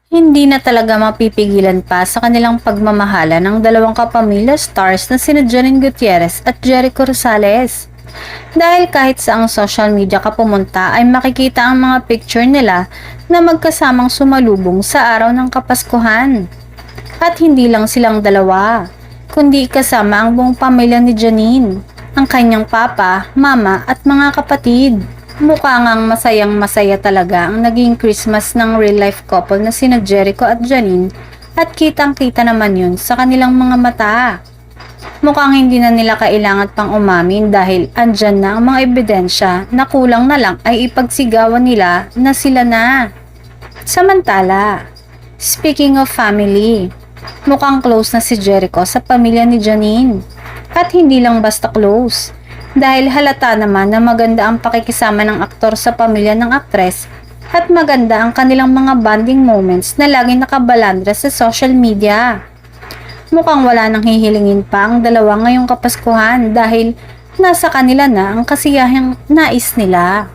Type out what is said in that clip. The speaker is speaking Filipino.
Hindi na talaga mapipigilan pa sa kanilang pagmamahala ng dalawang kapamilya stars na sina Janine Gutierrez at Jericho Rosales. Dahil kahit saang social media ka pumunta ay makikita ang mga picture nila na magkasamang sumalubong sa araw ng Kapaskuhan. At hindi lang silang dalawa, kundi kasama ang buong pamilya ni Janine, ang kanyang papa, mama at mga kapatid. Mukha ngang masayang-masaya talaga ang naging Christmas ng real-life couple na sina Jericho at Janine at kitang-kita naman yun sa kanilang mga mata. Mukhang hindi na nila kailangan pang umamin dahil andyan na ang mga ebidensya na kulang na lang ay ipagsigawan nila na sila na. Samantala, speaking of family, mukhang close na si Jericho sa pamilya ni Janine. At hindi lang basta close. Dahil halata naman na maganda ang pakikisama ng aktor sa pamilya ng aktres at maganda ang kanilang mga bonding moments na laging nakabalandra sa social media. Mukhang wala nang hihilingin pa ang dalawa ngayong Kapaskuhan dahil nasa kanila na ang kasiyahang nais nila.